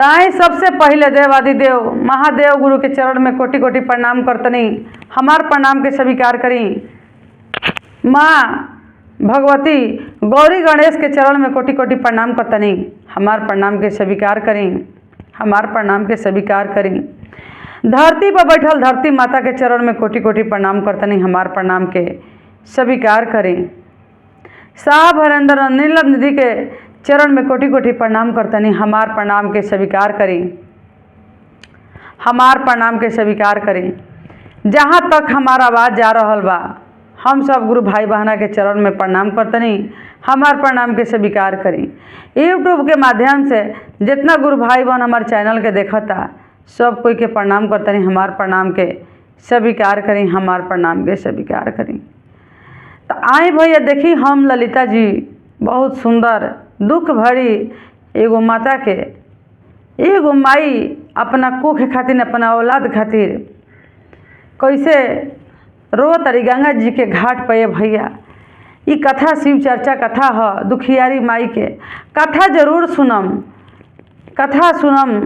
ताई सबसे पहले देवादिदेव महादेव गुरु के चरण में कोटि कोटि प्रणाम करतनी। हमार प्रणाम के स्वीकार करी। माँ भगवती गौरी गणेश के चरण में कोटि कोटि प्रणाम करतनी। हमार प्रणाम के स्वीकार करी। हमार प्रणाम के स्वीकार करी। धरती पर बैठल धरती माता के चरण में कोटि कोटि प्रणाम करतनी। हमार प्रणाम के स्वीकार करी। साहब हरेंद्र नीलम निधि के चरण में कोटि कोटि प्रणाम करतनी। हमार प्रणाम के स्वीकार करी। हमार प्रणाम के स्वीकार करी। जहाँ तक हमारा आवाज़ जा रहल बा हम सब गुरु भाई बहना के चरण में प्रणाम करतनी। हमार प्रणाम के स्वीकार करी। यूट्यूब के माध्यम से जितना गुरु भाई बहन हमारे चैनल के देखता सब कोई के प्रणाम करतनी। हमार प्रणाम के स्वीकार करी। हमार प्रणाम के स्वीकार करी। तो आई भैया देखी हम ललिता जी बहुत सुंदर दुख भरी एगो माता के एगो माई अपना कोख खातिर अपना औलाद खातिर कैसे रो तरी गंगा जी के घाट पे। भैया ये कथा शिव चर्चा कथा है दुखियारी माई के कथा जरूर सुनम। कथा सुनम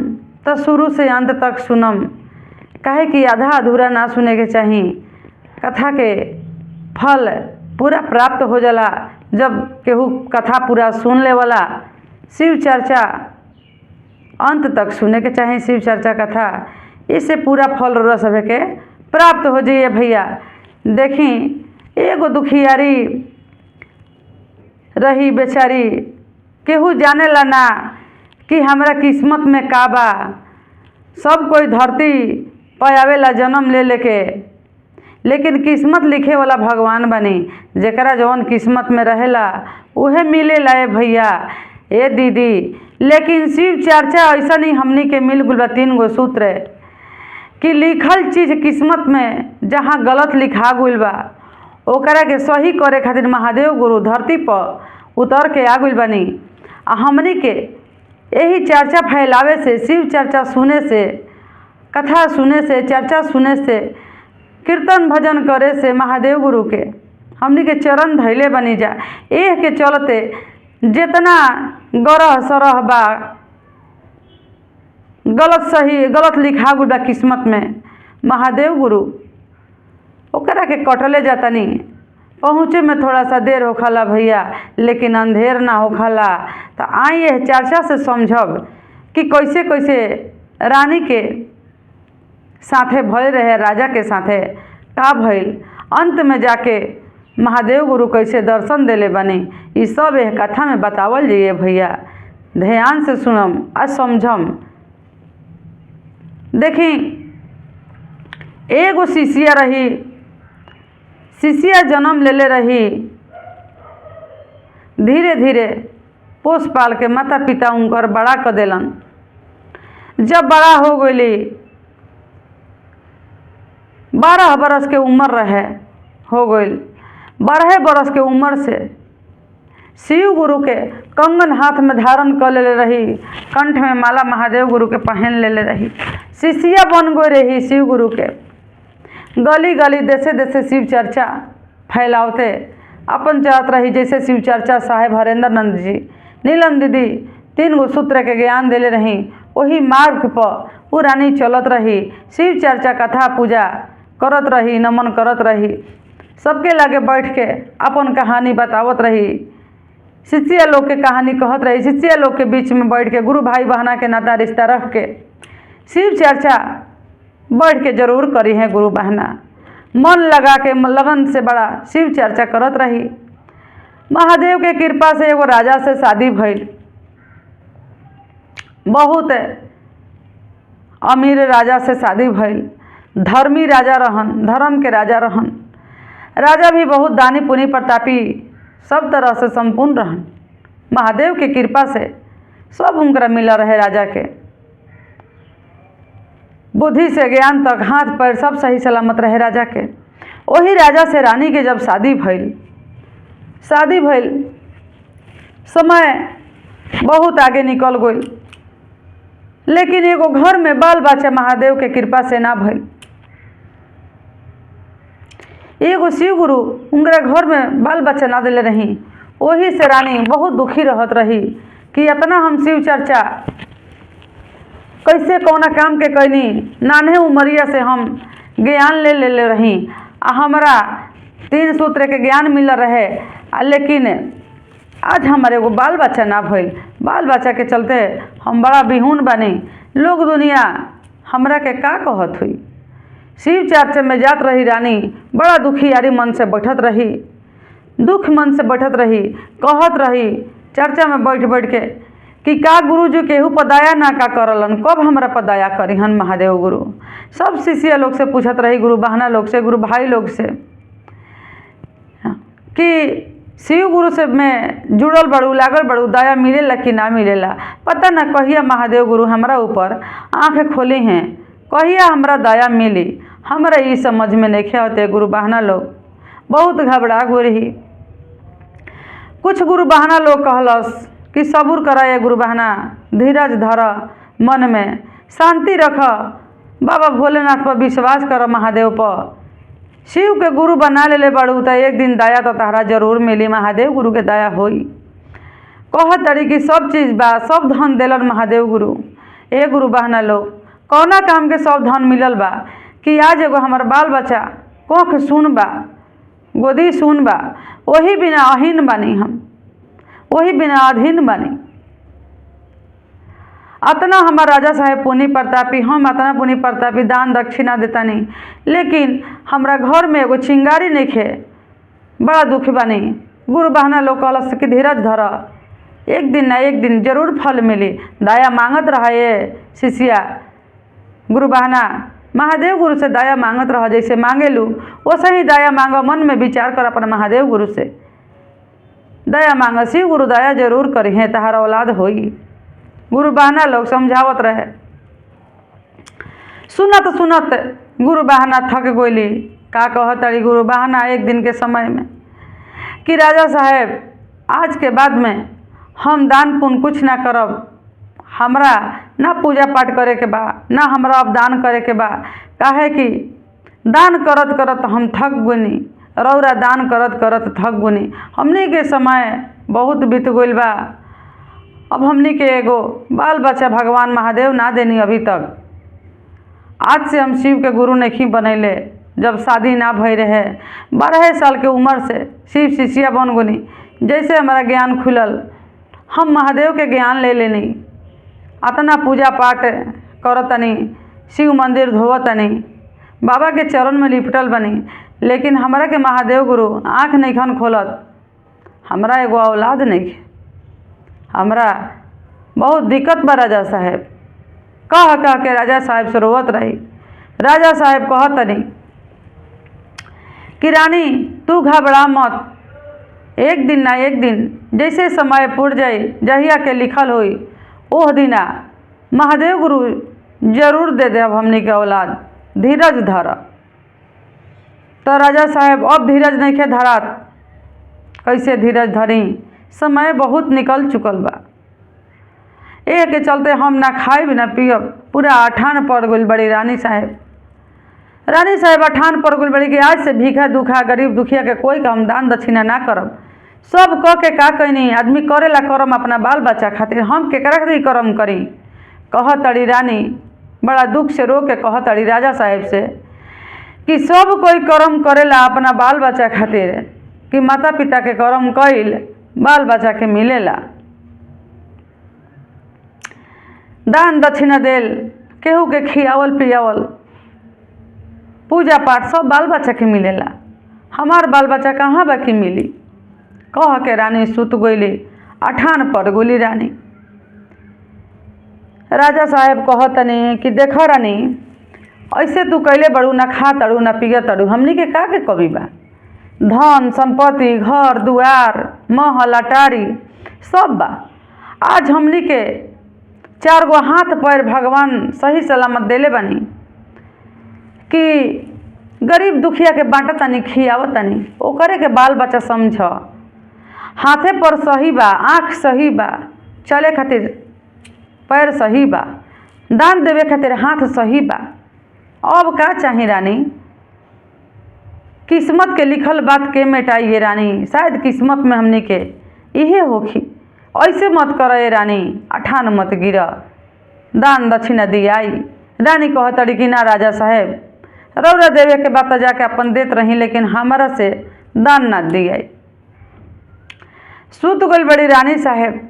तो शुरू से अंत तक सुनम। काहे कि आधा अधूरा ना सुने के चाहिए। कथा के फल पूरा प्राप्त हो जाला जब केहू कथा पूरा सुन ले वाला। शिव चर्चा अंत तक सुने के चाहिए। शिव चर्चा कथा इससे पूरा फल रो सभे के प्राप्त हो जाइए। भैया देखी एगो दुखियारी रही बेचारी केहू जाने ला ना कि हमरा किस्मत में का बा। सब कोई धरती पर आवेला जन्म ले लेके लेकिन किस्मत लिखे वाला भगवान बनी। जेकरा जौन किस्मत में रहेला उहे मिलेला। ए भैया ए दीदी लेकिन शिव चर्चा ऐसा नहीं हमनी के मिल गुल बा 3 गो सूत्र कि लिखल चीज़ किस्मत में जहाँ गलत लिखा गइल बा ओकरा के सही करे खातिर महादेव गुरु धरती पर उतर के आ गइल बनी। आ हमनी के यही चर्चा फैलावे से शिव चर्चा सुने से कथा सुने से चर्चा सुने से कीर्तन भजन करे से महादेव गुरु के हमनी के चरण धैले बनी जा। एह के चलते जितना गरह सरह बा गलत सही गलत लिखा गुल बा किस्मत में महादेव गुरु ओकरा के कटले जातनी। पहुँचे में थोड़ा सा देर होखला भैया लेकिन अंधेर ना होखला। तो आई यह चर्चा से समझब कि कैसे कैसे रानी के साथे भय रहे राजा के साथे का भइल। अंत में जाके महादेव गुरु कैसे दर्शन देले बनी ये सब यह कथा में बतावल जाइए। भैया ध्यान से सुनम आ समझम। देखी एगो शिष्या रही। शिष्या जन्म लेले रही। धीरे धीरे पोस पाल के माता पिता उनकर बड़ा कर देलन। जब बड़ा हो गई 12 बरस के उम्र रहे हो गई। 12 बरस के उम्र से शिव गुरु के कंगन हाथ में धारण कर ले रही। कंठ में माला महादेव गुरु के पहन ले रही। शिष्या बन गई रही शिव गुरु के। गली गली देशे देशे शिव चर्चा फैलावते अपन जात रही। जैसे शिव चर्चा साहेब हरेंद्र नंद जी नीलम दीदी 3 गो सूत्र के ज्ञान देले रही। वही मार्ग पर वो रानी चलत रही। शिव चर्चा कथा पूजा करत रही नमन करत रही। सबके लागे बैठ के अपन कहानी बतावत रही। शिष्य लोग के कहानी कहत रही। शिष्य लोग के बीच में बैठ के गुरु भाई बहना के नाता रिश्ता रख के शिव चर्चा बैठ के जरूर करी है। गुरु बहना मन लगा के लगन से बड़ा शिव चर्चा करत रही। महादेव के कृपा से एगो राजा से शादी भइल। बहुत अमीर राजा से शादी भइल। धर्मी राजा रहन धर्म के राजा रहन। राजा भी बहुत दानी पुनी प्रतापी सब तरह से संपूर्ण रहन। महादेव के कृपा से सब उनकरा मिला रहे। राजा के बुद्धि से ज्ञान तक हाथ पैर सब सही सलामत रहे राजा के। वही राजा से रानी के जब शादी भइल समय बहुत आगे निकल गई। लेकिन एगो घर में बाल बच्चा महादेव के कृपा से ना भइल। एगो शिव गुरु उनकरा घर में बाल बच्चा ना दिले रही। वही से रानी बहुत दुखी रहत रही कि इतना हम शिव चर्चा कैसे कौना काम के कैनी, नान्हे उमरिया से हम ज्ञान ले रही आ हमरा 3 सूत्र के ज्ञान मिल रहे, लेकिन आज हमारे एगो बाल बच्चा ना भइल। बाल बच्चा के चलते हम बड़ा बिहुन बनी। लोग दुनिया हमरा के का कहत हुई। शिव चर्चा में जात रही रानी, बड़ा दुखियारी मन से बैठत रही, दुख मन से बैठत रही, कहत रही चर्चा में बैठ के कि का गुरु जी केहू पर दया ना का करलन, कब हमरा पर दया करी हन महादेव गुरु। सब शिष्य लोग से पूछत रही, गुरु बहना लोग से, गुरु भाई लोग से कि शिव गुरु से में जुड़ल बड़ू, लागल बड़ू, दया मिलेला कि ना मिलेला। पता ना कहिया महादेव गुरु हमरा ऊपर आँख खोली हैं, कहिया हमरा दया मिली। हमरा ये समझ में नहीं आते। गुरु बहना लोग बहुत घबरा गो रही। कुछ गुरु बहना लोग कहलस कि सबूर कराए गुरु बहना, धीरज धर, मन में शांति रख, बाबा भोलेनाथ पर विश्वास कर, महादेव पर शिव के गुरु बना ले बड़ू तो एक दिन दया तो तहरा जरूर मिली, महादेव गुरु के दया होई। कह तरी कि सब चीज़ बा, सब धन दिलन महादेव गुरु। ए गुरु बहना लोग कौना काम के सब धन मिलल बा कि आज एगो हमार बाल बच्चा कोख सुन बा, गोदी सुन बा, वही बिना अहीन बानी, हम वही बिना अधीन बानी। अतना हमार राजा साहेब पुनि प्रतापी, हम अतना पुनि प्रतापी दान दक्षिणा देतानी, लेकिन हमरा घर में एगो चिंगारी नहीं खे, बड़ा दुख बानी। गुरु बहना लोग कहलस कि धीरज धर, एक दिन ना एक दिन जरूर फल मिली। दया मांगत रहा ये शिष्या, गुरु बहना महादेव गुरु से दया मांगत रह, जैसे मांगे लू वैसे ही दया मांग, मन में विचार कर अपन महादेव गुरु से दया मांग। शिव गुरु दया जरूर करी है, तहार औलाद होई। गुरु बहना लोग समझावत रहे। सुनत सुनत गुरु बहना थक गोली। का कहतड़ी गुरु बहना एक दिन के समय में कि राजा साहेब आज के बाद में हम दान पुण्य कुछ ना करब, हमरा ना पूजा पाठ करे के बा, ना हमरा अब दान करे के बा। काहे कि दान करत करत हम थक गुनी, रौरा दान करत करत थक गुनी। हमने के समय बहुत बीत गइल बा, अब हमने के एगो बाल बच्चा भगवान महादेव ना देनी अभी तक। आज से हम शिव के गुरु नहीं बनैले, जब शादी ना भई रहे 12 साल के उम्र से शिव शिष्या बन गुनी। जैसे हमारा ज्ञान खुलल हम महादेव के ज्ञान ले लेनी, अतना पूजा पाठ करतनी, शिव मंदिर धोवतनी, बाबा के चरण में लिपटल बनी। लेकिन हमरा के महादेव गुरु आँख नहीं खन खोलत। हमरा एगो औलाद नहीं, हमरा बहुत दिक्कत बा राजा साहेब। कह के राजा साहेब से रोवत रही। राजा साहेब कहतनी कि रानी तू घबरा मत, एक दिन ना एक दिन जैसे समय पुर जाए, जहिया के लिखल होई ओह दिना महादेव गुरु जरूर दे दे अब हमनी के औलाद, धीरज धर। तो राजा साहेब अब धीरज नहीं के धरात, कैसे धीरज धरी, समय बहुत निकल चुकल बा। एक के चलते हम ना खाए भी ना पियब, पूरा अठान पड़ गई बड़ी रानी साहेब। रानी साहेब अठान पड़ गई बड़ी कि आज से भीखा दुखा गरीब दुखिया के कोई काम दान दक्षिणा ना करब। सब कह के का कहनी, आदमी करेला करम अपना बाल बच्चा खातिर, हम केकरा खातिर करम करी। कह तड़ी रानी बड़ा दुख से रो के कह तड़ी राजा साहेब से कि सब कोई करम करेला अपना बाल बच्चा खातिर, कि माता पिता के करम कइल बाल बच्चा के मिलेला। दान दक्षिणा देल, केहू के खियावल पियावल, पूजा पाठ सब बाल बच्चा के मिलेला। हमार बाल बच्चा कहाँ बाकी मिली। कह के रानी सुत गईली, अठान पड़ गई रानी। राजा साहेब कहतनी कि देख रानी ऐसे तू कैले बड़ू, ना खा तड़ू ना पिया तड़ू, हमनी के का के कमी बा। धन संपत्ति घर दुआर महल अटारी सब बा। आज हमनी के 4 गो हाथ पैर भगवान सही सलामत देले बानी कि गरीब दुखिया के बांटतानी खियावतानी, ओकरे के बाल बच्चा समझ। हाथे पर सही बा, आँख सही बा, चले खातिर पैर सही बा, दान देवे खातिर हाथ सही बा। अब का चाही रानी, किस्मत के लिखल बात के मिटाइए रानी, शायद किस्मत में हमने के इहे होखी। ऐसे मत करे रानी, अठान मत गिर, दान दक्षिणा दियाई। रानी कहतड़ी कि ना राजा साहेब, रौरा देवे के बात जाके अपन देत रही, लेकिन हमारा से दान ना दियाई। सुत गई बड़ी रानी साहेब,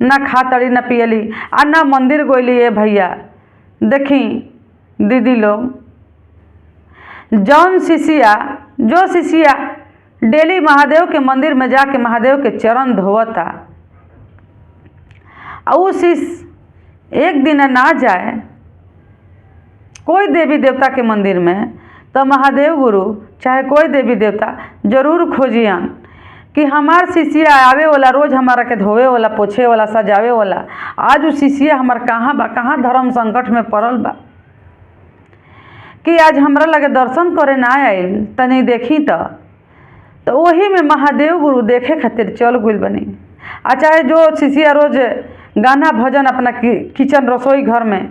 ना खातड़ी ना पियली आ ना मंदिर गोइली। ए भैया देखी दीदी लोग, जो शिष्या डेली महादेव के मंदिर में जाके महादेव के चरण धोवता, उ शिष्य एक दिन ना जाए कोई देवी देवता के मंदिर में, तो महादेव गुरु चाहे कोई देवी देवता जरूर खोजियन कि हमार शिष्या आवे वाला, रोज हमारा के धोवे वाला, पोछे वाला, सजावे वाला, आज उ शिष्या हमार कहाँ बा, कहाँ धर्म संकट में पड़ल बा कि आज हमरा लगे दर्शन करे ना आइल, तनी देखी तो वही में महादेव गुरु देखे खातिर चल गइल बनी। आ चाहे जो शिष्या रोज गाना भजन अपना किचन रसोई घर में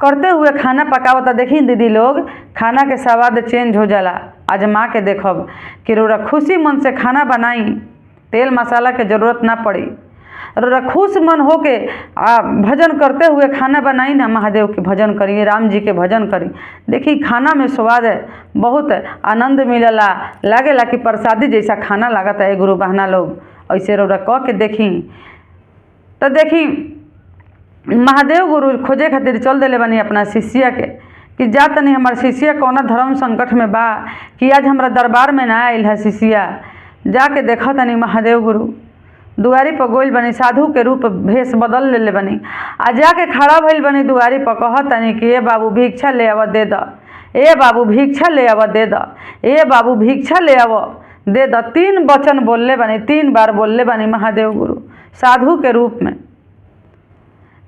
करते हुए खाना पकावता, देखी दीदी लोग खाना के स्वाद चेंज हो जाला। आजमा के देखब कि रोरा खुशी मन से खाना बनाई, तेल मसाला के जरूरत ना पड़ी, रोरा खुश मन होके भजन करते हुए खाना बनाई ना, महादेव के भजन करी, राम जी के भजन करी, देखी खाना में स्वाद है, बहुत आनंद मिलला, लागेला कि प्रसादी जैसा खाना लागता है। गुरु बहना लोग ऐसे रोरा कह के देखी तो देखी महादेव गुरु खोजे खातिर चल दिले बनी अपना शिष्या के कि जा तनी हमार शिष्या कौना धर्म संकट में बा कि आज हमारा दरबार में ना आयल है शिष्या। जाके देखा तनी महादेव गुरु दुआरी पर गोइल बनी, साधु के रूप भेष बदल ले बनी, आ जाके खड़ा भइल बनी दुआरी पर, कह तनी कि ए बाबू भिक्षा ले आव दे द, ए बाबू भिक्षा ले आव दे द, ए बाबू भिक्षा ले आव दे द। 3 वचन बोलले बनी, 3 बार बोलले बनी महादेव गुरु साधु के रूप में।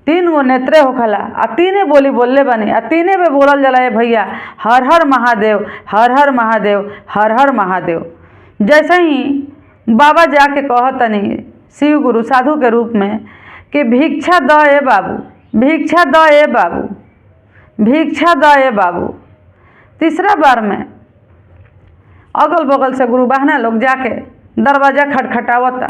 3 गो नेत्रे होखला आ 3 बोली बोलले बनी, आ 3 में बोलल जाला है भैया हर हर महादेव, हर हर महादेव, हर हर महादेव। जैसे ही बाबा जाके कहतनी शिव गुरु साधु के रूप में कि भिक्षा द ए बाबू, भिक्षा द ए बाबू, भिक्षा द ए बाबू। तीसरा बार में अगल बगल से गुरु बहना लोग जाके दरवाजा खटखटावता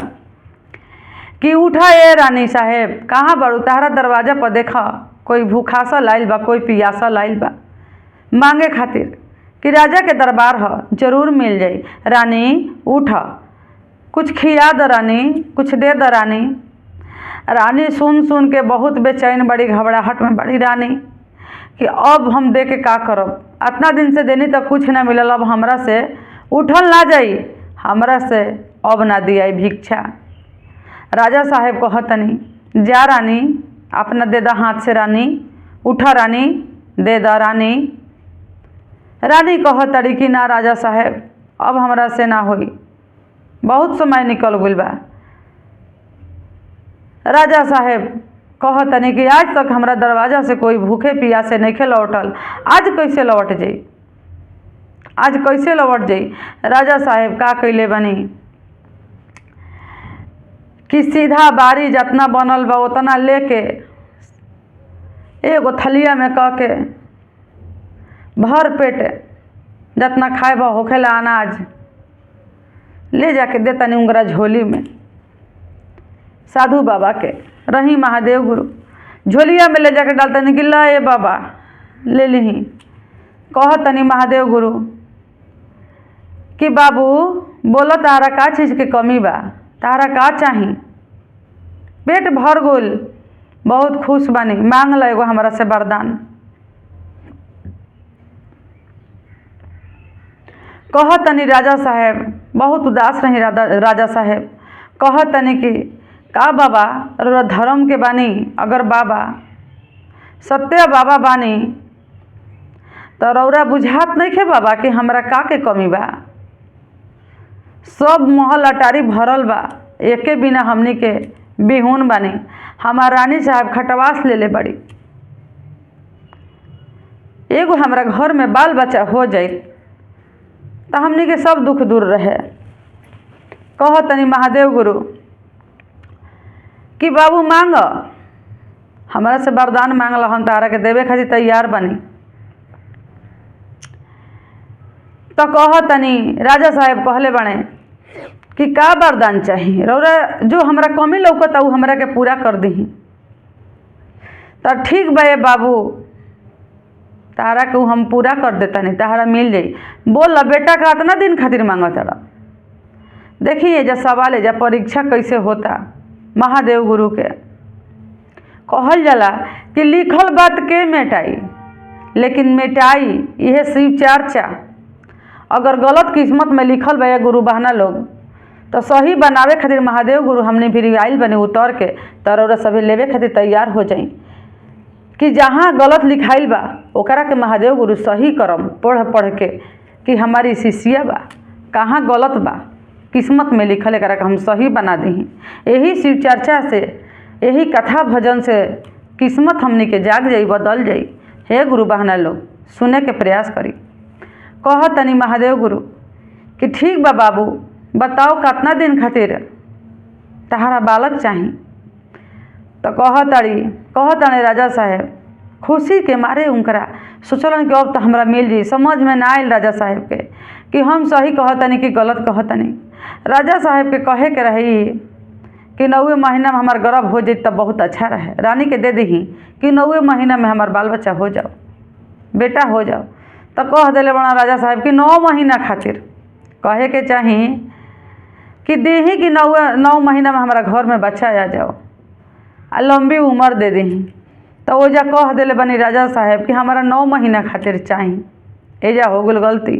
कि उठा ए रानी साहेब, कहाँ बड़ू, तारा दरवाजा पर देखा कोई भूखासा लाइल बा, कोई पियासा लाइल बा मांगे खातिर कि राजा के दरबार ह, जरूर मिल जाई। रानी उठ, कुछ खिया द रानी, कुछ दे द रानी। रानी सुन के बहुत बेचैन बड़ी, घबराहट में बड़ी रानी कि अब हम दे के का करब, इतना दिन से देनी तो कुछ ना मिलल, अब हमरा से उठल ना जाई, हमरा से अब ना दियाई भिक्षा। राजा साहेब कहतनी जा रानी अपना दे दा हाथ से, रानी उठा रानी दे दा रानी। रानी कहतड़ी कि ना राजा साहेब अब हमरा से ना होई, बहुत समय निकल गइल बा। राजा साहेब कहतनी कि आज तक हमरा दरवाजा से कोई भूखे पियासे नहीं लौटल, आज कैसे लौट जाई, आज कैसे लौट जाई। राजा साहेब का कैले बनी कि सीधा बारी जितना बनल बा उतना लेके एगो थलिया में कह के भर पेट जितना खाए बा होखेला अनाज ले जाके देतनी उंगरा झोली में। साधु बाबा के रही महादेव गुरु झोलिया में ले जाके डालतनी कि ला ए बाबा ले लीही। कहतनी महादेव गुरु कि बाबू बोलो तारा का चीज़ के कमी बा, तारा का चाही, पेट भर गोल, बहुत खुश बानी, मांग लो एगो हमरा से वरदान। कहतनी राजा साहेब बहुत उदास रही, राजा साहेब कहतनी कि का बाबा रउरा धर्म के बानी, अगर बाबा सत्य बाबा बानी तो रउरा बुझात नहीं खे बाबा कि हमरा का के कमी बा। सब महल अटारी भरल बा, एके बिना हमनी के बिहुन बानी, हमार रानी साहब खटवास ले ले बड़ी, एगो हमरा घर में बाल बच्चा हो जाए तो हमनी के सब दुख दूर रहे। कहतनी महादेव गुरु कि बाबू मांग, हमरा से वरदान मांगल, हम तारा के देवे खातिर तैयार बनी। तो कहतनी राजा साहेब कहले बने कि का वरदान चाहिए, रउरा जो हमरा कमी लौकता उ हमरा के पूरा कर दही। तो ठीक बा ये बाबू, तारा के हम पूरा कर देता नहीं, तारा मिल जाई। बोल बेटा का इतना दिन खातिर मांगत रहा। देखिए जब सवाल है, जब परीक्षा कैसे होता महादेव गुरु के। कहल जाला कि लिखल बात के मिटाई, लेकिन मिटाई यह शिव चर्चा। अगर गलत किस्मत में लिखल बा गुरु बहना लोग, तो सही बनावे खातिर महादेव गुरु हमने भी आइल बने उतर के तरौरा सभी लेवे खातिर तैयार हो जाई कि जहाँ गलत लिखाइल बा ओकरा के महादेव गुरु सही करम पढ़ पढ़ के कि हमारी शिष्या बा कहाँ गलत बा, किस्मत में लिखल एकरा के हम सही बना दी। यही शिव चर्चा से, यही कथा भजन से किस्मत हमने के जाग जाई, बदल जाई। हे गुरु बहना लोग सुने के प्रयास करी। कह तनी महादेव गुरु कि ठीक बा बाबू, बताओ कितना दिन खातिर तहारा बालक चाही। तो कहताड़ी राजा साहेब खुशी के मारे उनकरा सोचलन कि अब तो हमरा मिल जाई। समझ में ना आयल राजा साहेब के कि हम सही कहतनी कि गलत कहतनी। राजा साहेब के कहे के रही कि 9वें महीना में हमार गर्भ हो जाए तब बहुत अच्छा रहे। रानी के दे दी कि 9वें महीना में हमार बाल बच्चा हो जाओ, बेटा हो जाओ। तो कह दिले बड़ा राजा साहेब कि 9 महीना खातिर कहे के चाही कि देही कि 9 महीना में हमारा घर में बच्चा आ जाओ आ लंबी उम्र दे दी। तो ओजा कह दिले बनी राजा साहेब कि हमारा 9 महीना खातिर चाही। एजा हो गल गलती।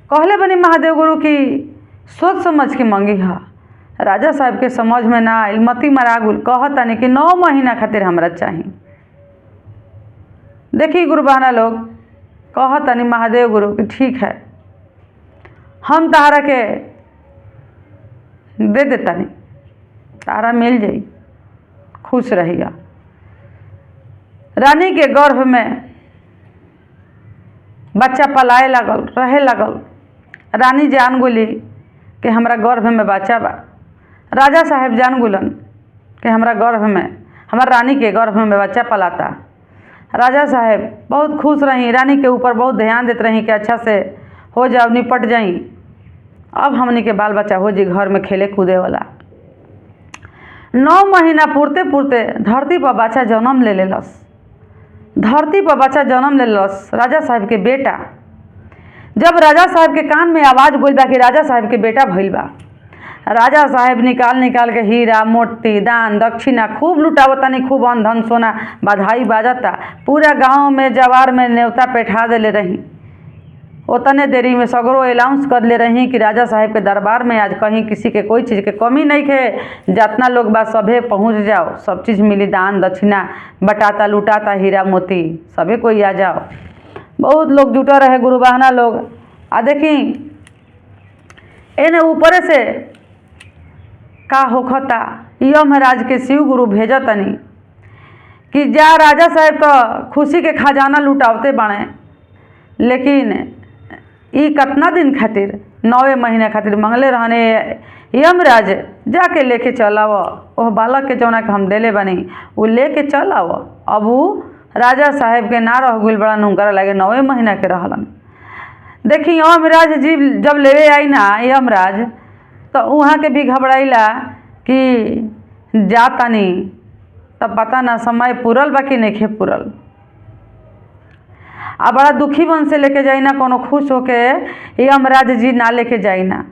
कहले बनी महादेव गुरु की सोच समझ के मंगी हा। राजा साहब के समझ में ना आयल, मती मरा गुल। कहतनी कि 9 महीना खातिर हमरा चाही। देखी गुरु बहना लोग, कहतनी महादेव गुरु कि ठीक है हम तारा के दे देतनी, तारा मिल जाई, खुश रहिया। रानी के गर्भ में बच्चा पलाए लगल, रहे लगल। रानी जान गुली कि हमरा गर्भ में बच्चा बा। राजा साहेब जान गुलन कि हमरा गर्भ में, हमार रानी के गर्भ में बच्चा पलाता। राजा साहेब बहुत खुश रही, रानी के ऊपर बहुत ध्यान देते रही कि अच्छा से हो जाओ, निपट जाई, अब हमनी के बाल बच्चा हो जी, घर में खेले कूदे वाला। 9 महीना पूरते पूरते धरती पर बच्चा जन्म ले लेलस। धरती पर बच्चा जन्म ले लेलस राजा साहेब के बेटा। जब राजा साहेब के कान में आवाज़ गइल बा कि राजा साहेब के बेटा भइल बा, राजा साहेब निकाल के हीरा मोती दान दक्षिणा खूब लुटावतानी, खूब अन्न धन सोना, बधाई बाजता। पूरा गांव में जवार में न्योता बैठा देले रही। उतने देरी में सगरो अनाउंस कर ले रही कि राजा साहेब के दरबार में आज कहीं किसी के कोई चीज़ के कमी नहीं है, जितना लोग बा सभे पहुँच जाओ, सब चीज़ मिली, दान दक्षिणा बटाता लुटाता, हीरा मोती सभे कोई आ जाओ। बहुत लोग जुटा रहे गुरु बहना लोग। आ देखी एने ऊपर से का होखता, यमराज के शिव गुरु भेजतनी कि जा राजा साहेब तो खुशी के खजाना लुटावते बाणे, लेकिन ई कितना दिन खातिर 9वें महीना खातिर मंगले रहने। यमराज जाके लेके चलाव ओह बालक के जौना के हम देले बनी, वो लेके चल आव। अब वो राजा साहेब के ना रह गइल बड़ा, हुनकरा लगे 9वें महीना के रहलन। देखी यमराज जी जब लेवे आई ना यमराज, तो वहाँ के भी घबराइला कि जातानी, तब पता ना समय पूरल बा कि नहीं पूरल। आ बड़ा दुखी मन से लेके जाई ना, कोनो खुश होके यमराज जी ना लेके जाई ना।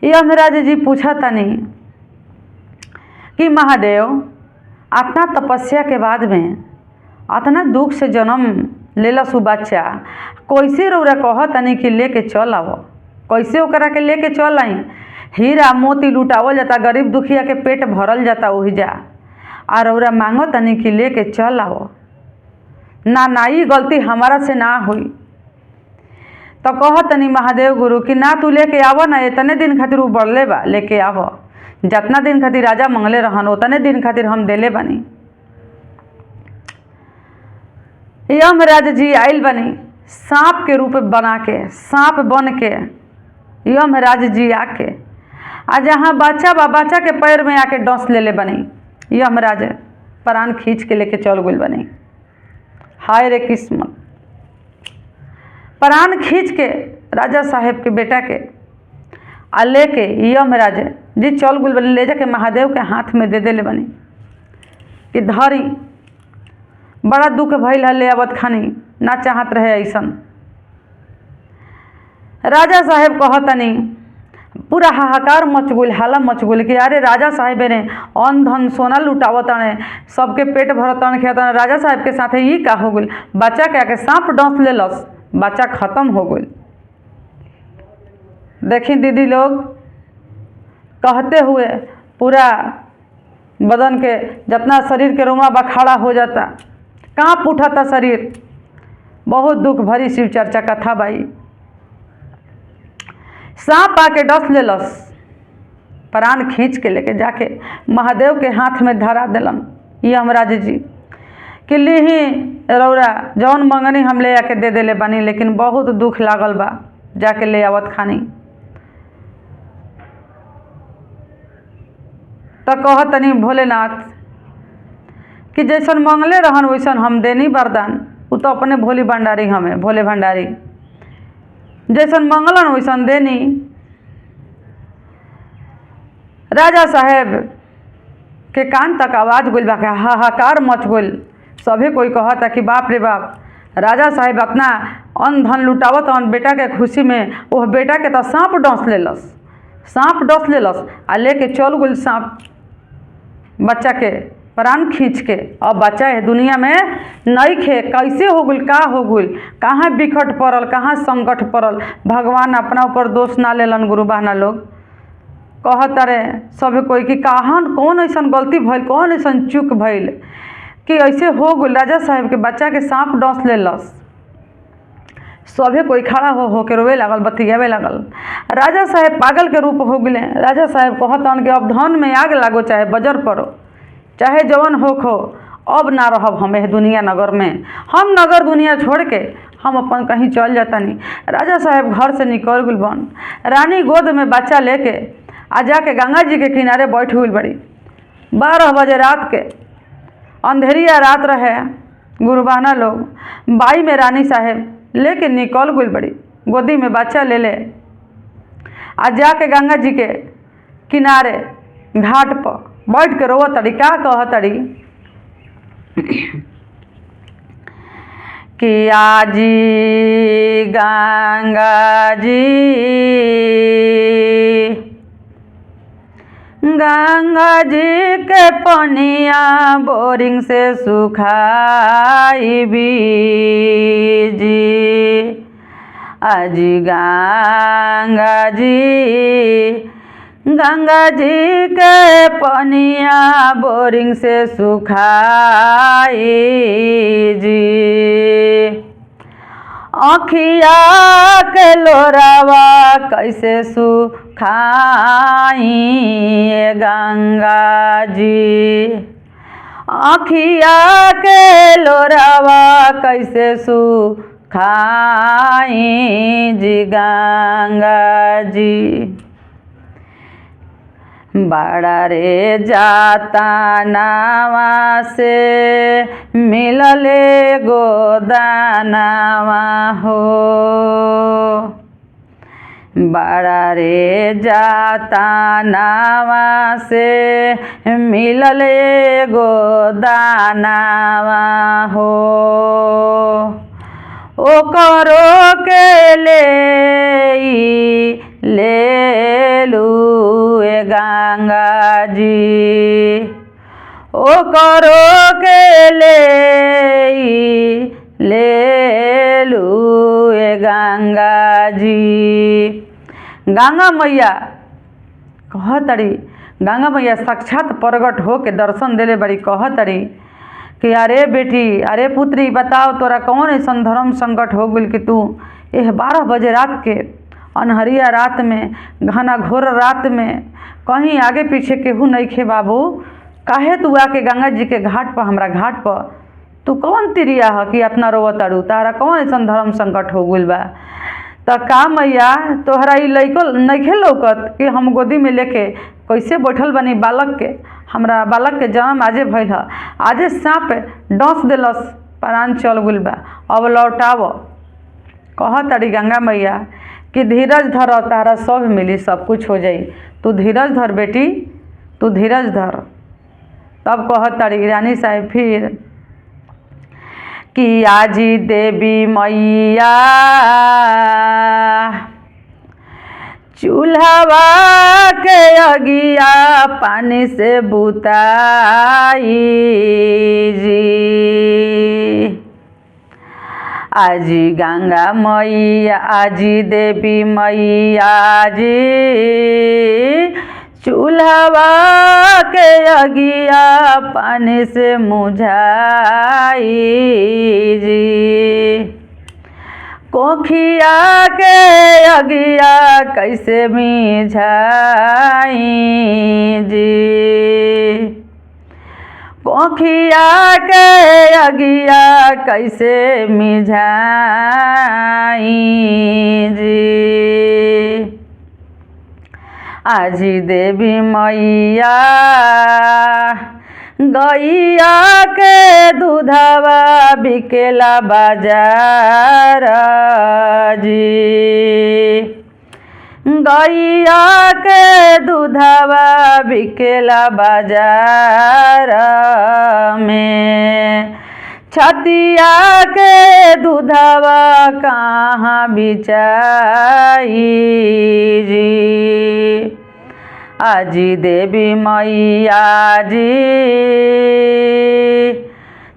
यमराज जी पूछा तनी कि महादेव अपना तपस्या के बाद में इतना दुख से जन्म लेलस बच्चा, कैसे रौरा कह तनी कि लेके चल आओ, कैसे ओकरा के लेके चल आई। हीरा मोती लुटावल जाता, गरीब दुखिया के पेट भरल जाता वही जा, और रौरा मांगो तनी कि लेके चल आओ। ना ये गलती हमारा से ना हुई। तो कह तनी महादेव गुरु कि ना तू लेके आव ना, इतने दिन खातिर वो बढ़ले बा, लेके आव। जितना दिन खातिर राजा मंगले रहन उतने दिन खातिर हम देले बनी। यमराज जी आइल बनी सांप के रूप बना के, सांप बन के यमराज जी आके आ जहाँ बच्चा बा बच्चा के पैर में आके डंस ले बनी। यमराज प्राण खींच के लेके चल गइल बनी। हाय रे किस्मत, प्राण खींच के राजा साहेब के बेटा के आ लेके यमराज जी चल गइल बनी। ले जाके महादेव के हाथ में दे देले बनी कि धरी बड़ा दुख भइल है ले आवत खानी, ना चाहत रहे ऐसन। राजा साहेब कहतनी, पूरा हाहाकार मच गइल, हाला मच गइल कि अरे राजा साहेब ने अन्न धन सोना लुटावतने, सबके पेट भरतन खेतन, राजा साहेब के साथे ई का हो गइल। बच्चा के आके सांप डस लेलस, बच्चा खत्म हो गइल। देखी दीदी लोग कहते हुए पूरा बदन के जितना शरीर के रोमा बखाड़ा हो जाता, काँप उठता शरीर। बहुत दुख भरी शिव चर्चा कथा बाई। सांप आके डस लेलस, प्राण खींच के लेके जाके महादेव के हाथ में धरा दिलन यमराज जी कि लीही रौरा जौन मंगनी हम ले आके दे देले बानी, लेकिन बहुत दुख लागल बा, जाके ले आवत खानी। तो कहतनी भोलेनाथ कि जैसन मंगले रहन वैसन हम देनी वरदान। वो तो अपने भोली भंडारी, हमें भोले भंडारी जैसन मंगलन वैसन देनी। राजा साहेब के कान तक आवाज़ गइल बा, हाहाकार मच गइल। सभी कोई कहता कि बाप रे बाप, राजा साहेब अपना अन्न धन लुटावत हन बेटा के खुशी में, वह बेटा के तो सांप डस लेलस, सांप डस लेलस आ लेके चल गइल सांप बच्चा के प्राण खींच के। अब बच्चा है दुनिया में नहीं खे, कैसे हो गइल, का हो गइल, कहाँ बिकट पड़ल, कहाँ संकट पड़ल। भगवान अपना ऊपर दोष ना लेलन। गुरु बहना लोग कहत रहे सब कोई कि कहाँ कौन ऐसा गलती भइल, कौन ऐसा चूक भइल कि ऐसे हो गइल, राजा साहेब के बच्चा के सांप डस लेलस। सभी कोई खड़ा हो के रोवे लागल, बतियावे लागल। राजा साहेब पागल के रूप हो गए। राजा साहेब कहतन कि अब धन में आग लागो, चाहे बजर पड़ो, चाहे जवन हो, अब ना रहब हम एह दुनिया नगर में। हम नगर दुनिया छोड़ के हम अपन कहीं चल जातानी। राजा साहेब घर से निकल गइल बन, रानी गोद में बच्चा लेके आ जाके गंगा जी के किनारे बैठ गइल बड़ी। 12 बजे रात के अंधेरिया रात रहे। गुरु बहना लोग बाई में रानी साहेब लेके निकल गइल बड़ी, गोदी में बच्चा ले ले आ जाके गंगा जी के किनारे घाट पर बैठ के रोवत तड़ी। का कह तड़ी कि आजी गंगा जी, गंगा जी के पनिया बोरिंग से सुखाई बीजी। आजी गंगा जी, गंगा जी के पनिया बोरिंग से सुखाई जी। आँखिया के लोरावा कैसे सुखाई गंगा जी। आँखिया के लोरावा कैसे सुखाई जी गंगा जी। बड़ा रे जाता नावा से मिलले गोदानावा हो। बड़ा रे जाता नावा से मिलले गोदानावा हो। ओ करो के ले लू गंगा जी। ओ करो के ले लू गंगा जी। गंगा मैया कहतड़ी, गंगा मैया साक्षात प्रगट हो के दर्शन देले बड़ी। कहतड़ी कि अरे बेटी, अरे पुत्री, बताओ तोरा कौन ऐसा धर्म संकट हो गइल कि तू यह 12 बजे रात के अनहरिया रात में, घना घोर रात में, कहीं आगे पीछे केहू नहीं खे बाबू, काहे तू आके गंगा जी के घाट पर, हमरा घाट पर तू कौन तिरिया है कि इतना रोवताड़ू, तारा कौन ऐसा धर्म संकट हो गइल बा। तो का मैया तोहरा ई लइको नइखे लौकत कि हम गोदी में लेके कैसे बैठल बनी बालक के, हमरा बालक के जन्म आजे भइल ह, आजे सांप डस देलस, प्राण चल गइल बा, अब लौटाव। कहतड़ी गंगा मैया कि धीरज धर, तारा सब मिली, सब कुछ हो जाई, तू धीरज धर बेटी, तू धीरज धर। तब कहतड़ी रानी साहब फिर कि आजी देवी मैया चूल्हा के अगिया पानी से बुताई जी। आजी गंगा मैया आजी देवी मैया जी चूल्हा के अगिया पानी से मुझाई जी। कोखिया के अगिया कैसे मिझाई जी। कोखिया के अगिया कैसे मिझाई जी। आजी देवी मैया गैया के दूधवा बिकेला बाजार जी। गैया के दूधवा बिकेला बाजार में। छतिया के दूधवा कहाँ बिचाई जी। आजी देवी मैया जी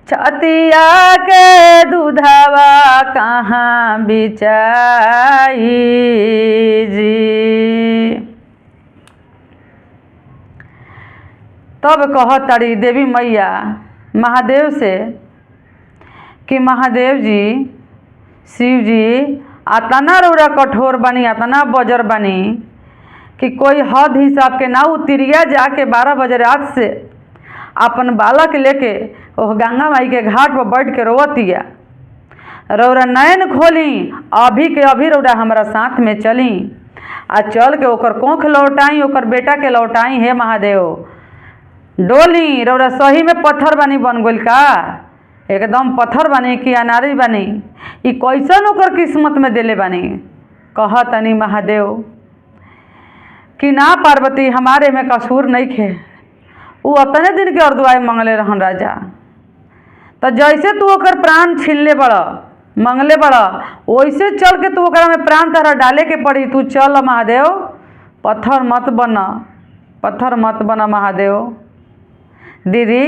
छतिया के दूधवा कहाँ बिचाई जी। तब कहतड़ी देवी मैया महादेव से कि महादेव जी शिव जी अतना रौरा कठोर बनी अतना बजर बनी कि कोई हद हिसाब के ना उतरिया जाके 12 बजे रात से अपन बालक लेके ओह गंगा माई के घाट पर बैठ के रोवतिया। रौरा नयन खोली अभी के अभी रौरा हमारा साथ में चली आ चल के ओकर कोख लौटाई ओकर बेटा के लौटाई। हे महादेव डोली रौरा सही में पत्थर बनी बन गइल का एकदम पत्थर बनी कि अनारी बनी ई कैसन ओकर किस्मत में देले बनी। कहतनी महादेव कि ना पार्वती हमारे में कसूर नहीं खे वो अपने दिन के अर्दुआई मंगले रहन राजा। तो जैसे तू ओकर प्राण छीनले बड़ मंगले बड़ वैसे चल के तू ओकरा में प्राण तारा डाले के पड़ी। तू चल महादेव पत्थर मत बना महादेव। दीदी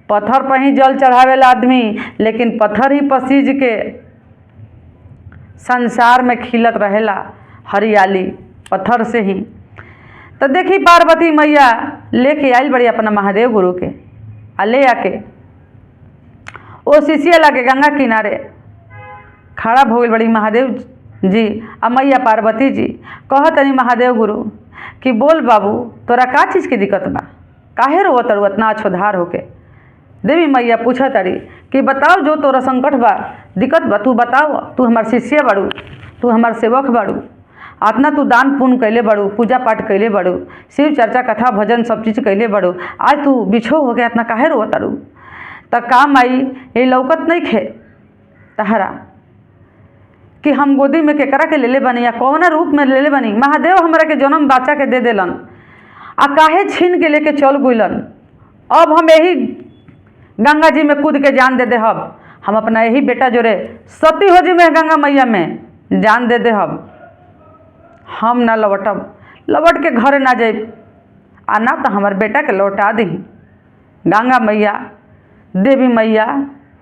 पत्थर पर ही जल चढ़ावेला आदमी लेकिन पत्थर ही पसीज के संसार में खिलत रहेला हरियाली पत्थर से ही। तो देखी पार्वती मैया लेके आइल बड़ी अपना महादेव गुरु के आ ले आके ओ शिष्य लागे गंगा किनारे खड़ा हो गई बड़ी महादेव जी आ मैया पार्वती जी। कहतनी महादेव गुरु कि बोल बाबू तोरा का चीज़ की दिक्कत बा काहे रोवत तारू इतना अछोधार होके। देवी मैया पूछा तारी कि बताओ जो तोरा संकट बा दिक्कत बा तू बताओ। तू हमार शिष्य बाड़ू तू हमार सेवक बाड़ू आतना तू दान पुण्य कैले बड़ू पूजा पाठ कैले बड़ू शिव चर्चा कथा भजन सब चीज़ कैले बड़ू आज तू बिछो हो गया इतना काहे रो तारू। तो काम आई ये लौकत नहीं खे तहरा कि हम गोदी में केकरा के लेले बनी या कौना रूप में लेले बनी। महादेव हमरा के जन्म बच्चा के दे देलन आ काहे छीन के लेके चल गइलन। अब हम यही गंगा जी में कूद के जान दे देहब। हम अपना यही बेटा जोरे सती हो जी में गंगा मैया में जान दे देहब। हम ना लौट के घरे ना जाए आ ना तो हमार बेटा के लौटा दी। गंगा मैया देवी मैया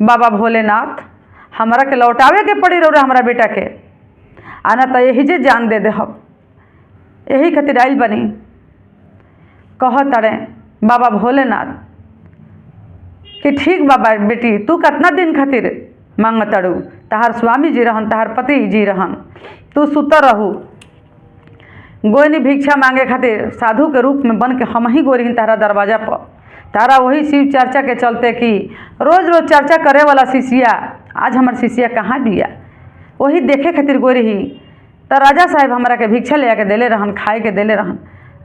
बाबा भोलेनाथ हमारा के लौटावे के पड़ी रौरा हमारा बेटा के आना तो यही जे जान दे देहब। यही खातिर आइल बनी कहतड़े बाबा भोलेनाथ कि ठीक बाबा बेटी तू कितना दिन खातिर मांगतड़ू। तहार स्वामी जी रहन तहार पति जी रहन तू सुत रहू गोयनी भिक्षा मांगे खातिर साधु के रूप में बन के हम ही गोरी तारा दरवाजा पर तारा वही शिव चर्चा के चलते कि रोज रोज चर्चा करे वाला शिष्या आज हमार शिष्या कहाँ बिया वही देखे खातिर गोरी ही। तो राजा साहब हमारा के भिक्षा ले आके देले रहन खाए के देले रहन।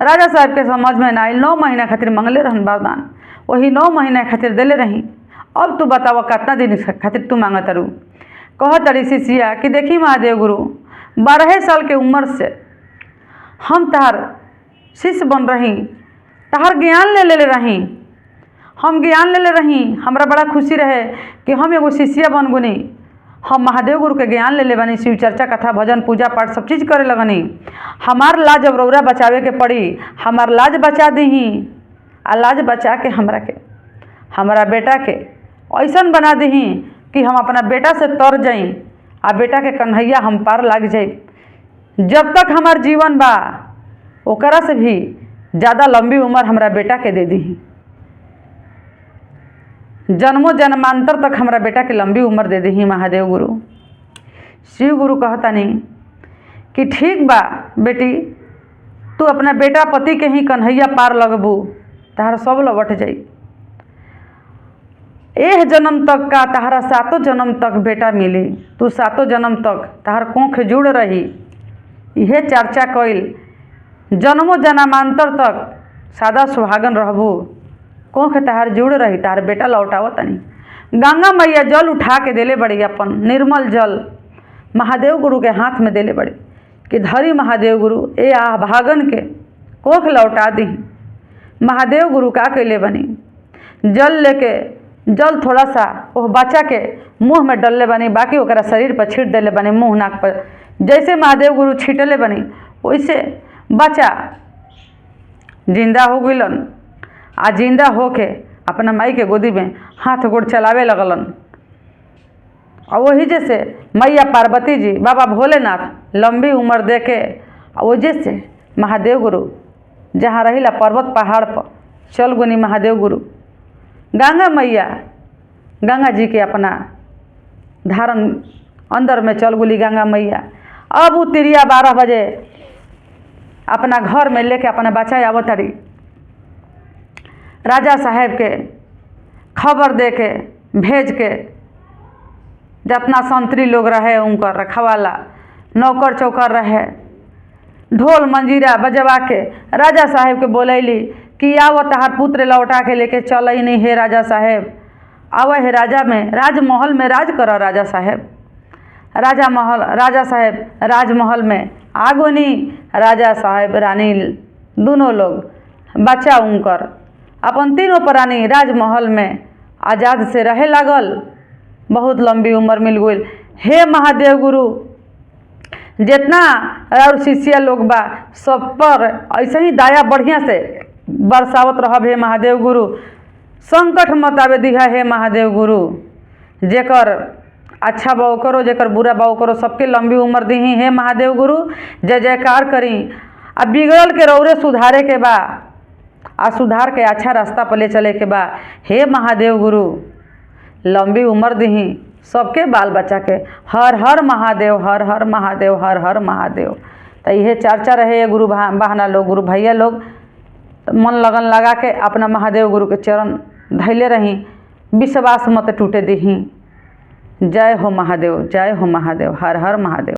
राजा साहब के समझ में ना आइल 9 महीना खातिर मंगले रहन वरदान वही 9 महीना खातिर देले रही। अब तू बताओ कितना दिन खातिर तू मांगत रू। कहतड़ी शिष्या कि देखी महादेव गुरु 12 साल के उम्र से हम तहार शिष्य बन रही तहार ज्ञान ले रही हम ज्ञान लेले रही, हमरा बड़ा खुशी रहे कि हम एगो शिष्या बन गुनी। हम महादेव गुरु के ज्ञान लेले बनी, शिव चर्चा कथा भजन पूजा पाठ सब चीज़ करे लगनी। हमार लाज अब रौरा बचावे के पड़ी, हमार लाज बचा दीही। आ लाज बचा के हमारा बेटा के ऐसन बना दीही कि हम अपना बेटा से तर जाई आ बेटा के कन्हैया हम पार लाग जाई। जब तक हमार जीवन बा ओकरा से भी ज़्यादा लंबी उम्र हमरा बेटा के दे दीही। जन्मों जन्मांतर तक हमरा बेटा के लंबी उम्र दे दीही महादेव गुरु। शिव गुरु कहतानी कि ठीक बा बेटी, तू अपना बेटा पति के ही कन्हैया पार लगबू, तहार सब लौट जाई। एह जन्म तक का तहारा 7 जन्म तक बेटा मिली, तू 7 जन्म तक तहार कोख जुड़ रही। यह चर्चा कइल जन्मों जन्मांतर तक सादा सुहागन रहबू, कोख तहार जुड़ रही, तहार बेटा लौटावत तनी। गंगा मैया जल उठा के देले बड़ी, अपन निर्मल जल महादेव गुरु के हाथ में देले बड़ी कि धरी महादेव गुरु ए आ भागन के कोख लौटा दी। महादेव गुरु का कैले बनी, जल थोड़ा सा वो बच्चा के मुंह में डलले बनी, बाकी ओकरा शरीर पर छीट देले बनी, मुंह नाक पर। जैसे महादेव गुरु छीटले बनी वैसे बच्चा जिंदा हो गइलन। आ जिंदा होके अपना माई के गोदी में हाथ गोड़ चलावे लगलन। और वही जैसे मैया पार्वती जी बाबा भोलेनाथ लंबी उम्र दे के वो जैसे महादेव गुरु जहाँ रहिला पर्वत पहाड़ पर चल गुनी महादेव गुरु। गंगा मैया गंगा जी के अपना धारण अंदर में चल गुली गंगा मैया। अब वो तिरिया 12 बजे अपना घर में लेके अपना बच्चा आवतारी। राजा साहेब के खबर दे के भेज के जितना संतरी लोग रहे उनकर रखवाला नौकर चौकर रहे, ढोल मंजीरा बजवा के राजा साहेब के बोलैली कि आओ तहार पुत्र लौटा के लेके चल ही नहीं। हे राजा साहेब आव, हे राजा में राजमहल में राज कर। राजा साहेब राजमहल में आगोनी। राजा साहेब रानी दोनों लोग बच्चा उनकर अपन तीनों प्राणी राजमहल में आज़ाद से रहे लागल। बहुत लंबी उम्र मिल गई। हे महादेव गुरु, जितना और शिष्य लोग बा सब पर ऐसे ही दया बढ़िया से बरसावत रहब। हे महादेव गुरु, संकट मत आवे दिहा। हे महादेव गुरु, जेकर अच्छा बाओ करो, जेकर बुरा बाओ करो, सबके लंबी उम्र दीही। हे महादेव गुरु, जय जयकार करी। अब बिगड़ल के रौरे सुधारे के बा, आ सुधार के अच्छा रास्ता पर ले चले के बा। हे महादेव गुरु, लंबी उम्र दीही सबके बाल बच्चा के। हर हर महादेव, हर हर महादेव, हर हर महादेव। तो यह चर्चा रहे गुरु बहना लोग, गुरु भैया लोग, तो मन लगन लगा के अपना महादेव गुरु के चरण धैले रही। विश्वास मत टूटे दीही। जय हो महादेव, जय हो महादेव, हर हर महादेव।